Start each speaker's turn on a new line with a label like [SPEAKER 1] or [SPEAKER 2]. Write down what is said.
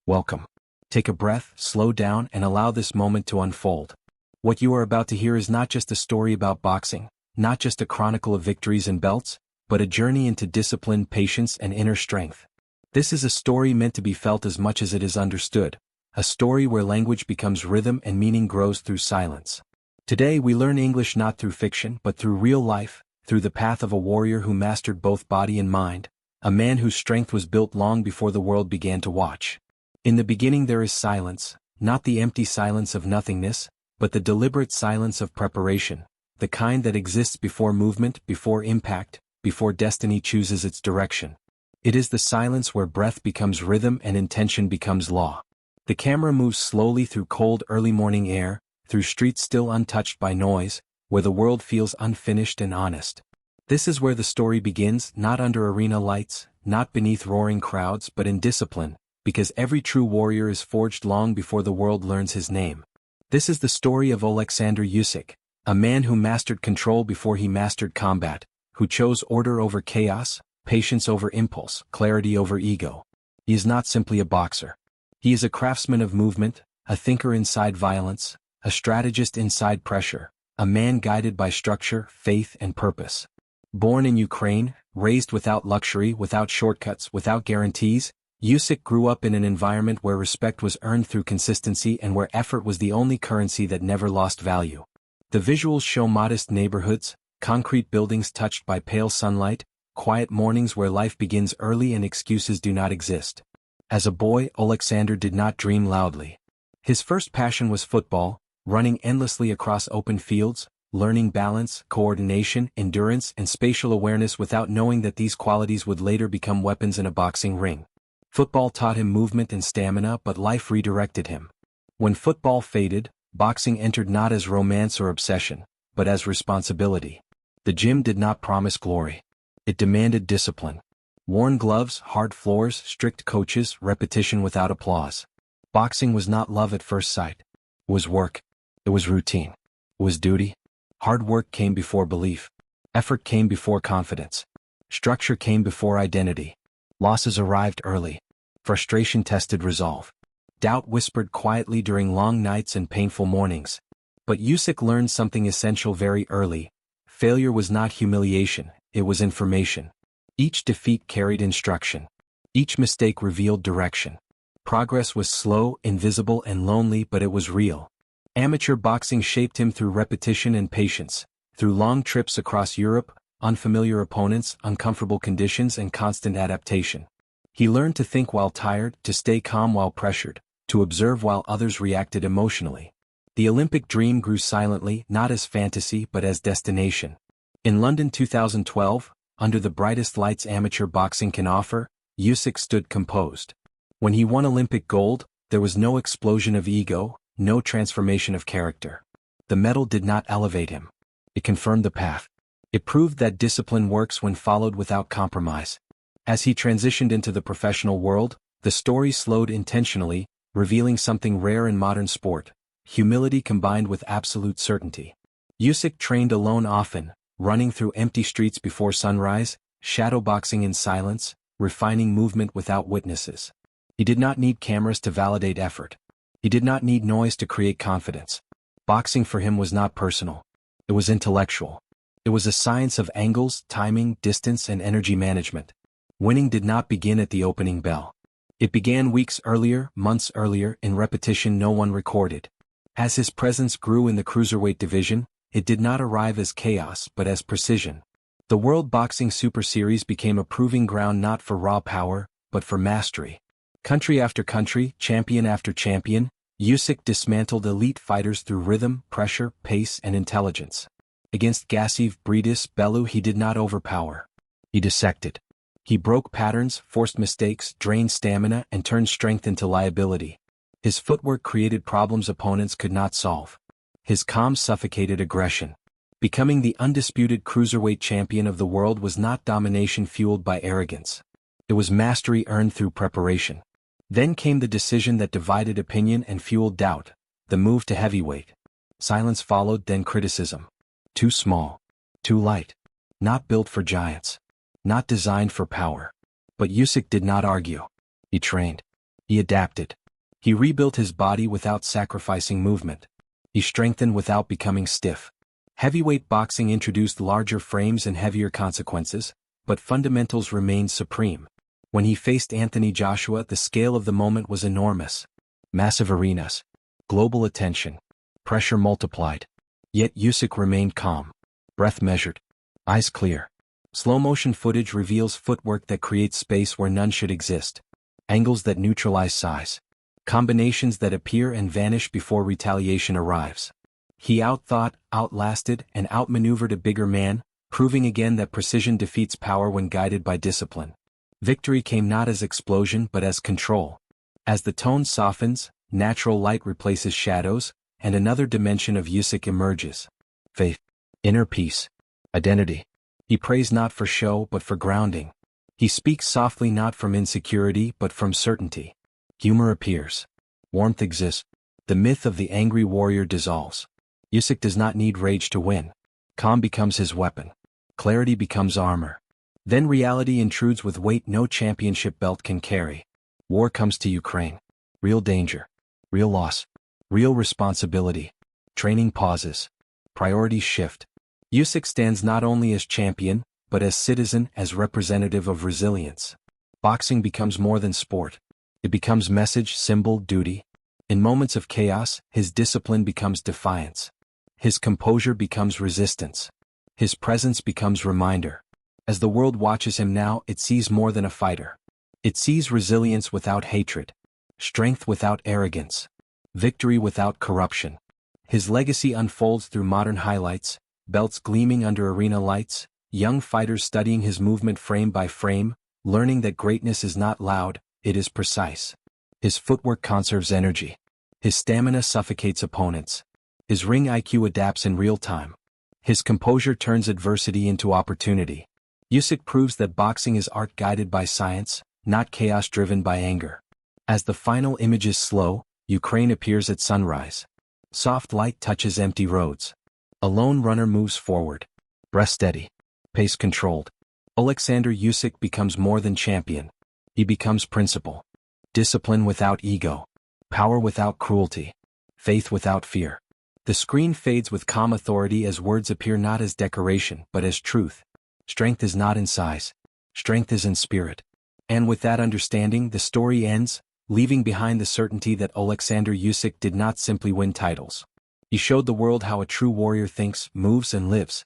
[SPEAKER 1] Welcome. Take a breath, slow down, and allow this moment to unfold. What you are about to hear is not just a story about boxing, not just a chronicle of victories and belts, but a journey into discipline, patience, and inner strength. This is a story meant to be felt as much as it is understood, a story where language becomes rhythm and meaning grows through silence. Today we learn English not through fiction but through real life, through the path of a warrior who mastered both body and mind, a man whose strength was built long before the world began to watch. In the beginning there is silence, not the empty silence of nothingness, but the deliberate silence of preparation, the kind that exists before movement, before impact, before destiny chooses its direction. It is the silence where breath becomes rhythm and intention becomes law. The camera moves slowly through cold early morning air, through streets still untouched by noise, where the world feels unfinished and honest. This is where the story begins, not under arena lights, not beneath roaring crowds, but in discipline, because every true warrior is forged long before the world learns his name. This is the story of Oleksandr Usyk, a man who mastered control before he mastered combat, who chose order over chaos, patience over impulse, clarity over ego. He is not simply a boxer. He is a craftsman of movement, a thinker inside violence, a strategist inside pressure, a man guided by structure, faith, and purpose. Born in Ukraine, raised without luxury, without shortcuts, without guarantees, Usyk grew up in an environment where respect was earned through consistency and where effort was the only currency that never lost value. The visuals show modest neighborhoods, concrete buildings touched by pale sunlight, quiet mornings where life begins early and excuses do not exist. As a boy, Oleksandr did not dream loudly. His first passion was football, running endlessly across open fields, learning balance, coordination, endurance, and spatial awareness without knowing that these qualities would later become weapons in a boxing ring. Football taught him movement and stamina, but life redirected him. When football faded, boxing entered not as romance or obsession, but as responsibility. The gym did not promise glory. It demanded discipline. Worn gloves, hard floors, strict coaches, repetition without applause. Boxing was not love at first sight. It was work. It was routine. It was duty. Hard work came before belief. Effort came before confidence. Structure came before identity. Losses arrived early. Frustration tested resolve. Doubt whispered quietly during long nights and painful mornings. But Usyk learned something essential very early. Failure was not humiliation, it was information. Each defeat carried instruction. Each mistake revealed direction. Progress was slow, invisible, and lonely, but it was real. Amateur boxing shaped him through repetition and patience, through long trips across Europe, unfamiliar opponents, uncomfortable conditions, and constant adaptation. He learned to think while tired, to stay calm while pressured, to observe while others reacted emotionally. The Olympic dream grew silently, not as fantasy but as destination. In London 2012, under the brightest lights amateur boxing can offer, Usyk stood composed. When he won Olympic gold, there was no explosion of ego, no transformation of character. The medal did not elevate him. It confirmed the path. It proved that discipline works when followed without compromise. As he transitioned into the professional world, the story slowed intentionally, revealing something rare in modern sport: humility combined with absolute certainty. Usyk trained alone often, running through empty streets before sunrise, shadowboxing in silence, refining movement without witnesses. He did not need cameras to validate effort. He did not need noise to create confidence. Boxing for him was not personal. It was intellectual. It was a science of angles, timing, distance, and energy management. Winning did not begin at the opening bell. It began weeks earlier, months earlier, in repetition no one recorded. As his presence grew in the cruiserweight division, it did not arrive as chaos but as precision. The World Boxing Super Series became a proving ground not for raw power, but for mastery. Country after country, champion after champion, Usyk dismantled elite fighters through rhythm, pressure, pace, and intelligence. Against Gassiv, Bridis, Bellew he did not overpower. He dissected. He broke patterns, forced mistakes, drained stamina, and turned strength into liability. His footwork created problems opponents could not solve. His calm suffocated aggression. Becoming the undisputed cruiserweight champion of the world was not domination fueled by arrogance. It was mastery earned through preparation. Then came the decision that divided opinion and fueled doubt: the move to heavyweight. Silence followed, then criticism. Too small. Too light. Not built for giants. Not designed for power. But Usyk did not argue. He trained. He adapted. He rebuilt his body without sacrificing movement. He strengthened without becoming stiff. Heavyweight boxing introduced larger frames and heavier consequences, but fundamentals remained supreme. When he faced Anthony Joshua, the scale of the moment was enormous. Massive arenas. Global attention. Pressure multiplied. Yet Usyk remained calm. Breath measured. Eyes clear. Slow-motion footage reveals footwork that creates space where none should exist. Angles that neutralize size. Combinations that appear and vanish before retaliation arrives. He outthought, outlasted, and outmaneuvered a bigger man, proving again that precision defeats power when guided by discipline. Victory came not as explosion but as control. As the tone softens, natural light replaces shadows, and another dimension of Usyk emerges. Faith. Inner peace. Identity. He prays not for show but for grounding. He speaks softly not from insecurity but from certainty. Humor appears. Warmth exists. The myth of the angry warrior dissolves. Usyk does not need rage to win. Calm becomes his weapon. Clarity becomes armor. Then reality intrudes with weight no championship belt can carry. War comes to Ukraine. Real danger. Real loss. Real responsibility. Training pauses. Priorities shift. Usyk stands not only as champion, but as citizen, as representative of resilience. Boxing becomes more than sport. It becomes message, symbol, duty. In moments of chaos, his discipline becomes defiance. His composure becomes resistance. His presence becomes reminder. As the world watches him now, it sees more than a fighter. It sees resilience without hatred. Strength without arrogance. Victory without corruption. His legacy unfolds through modern highlights, belts gleaming under arena lights, young fighters studying his movement frame by frame, learning that greatness is not loud, it is precise. His footwork conserves energy. His stamina suffocates opponents. His ring IQ adapts in real time. His composure turns adversity into opportunity. Usyk proves that boxing is art guided by science, not chaos driven by anger. As the final images slow, Ukraine appears at sunrise. Soft light touches empty roads. A lone runner moves forward. Breath steady. Pace controlled. Oleksandr Usyk becomes more than champion. He becomes principle. Discipline without ego. Power without cruelty. Faith without fear. The screen fades with calm authority as words appear not as decoration but as truth. Strength is not in size. Strength is in spirit. And with that understanding, the story ends, leaving behind the certainty that Oleksandr Usyk did not simply win titles. He showed the world how a true warrior thinks, moves, and lives.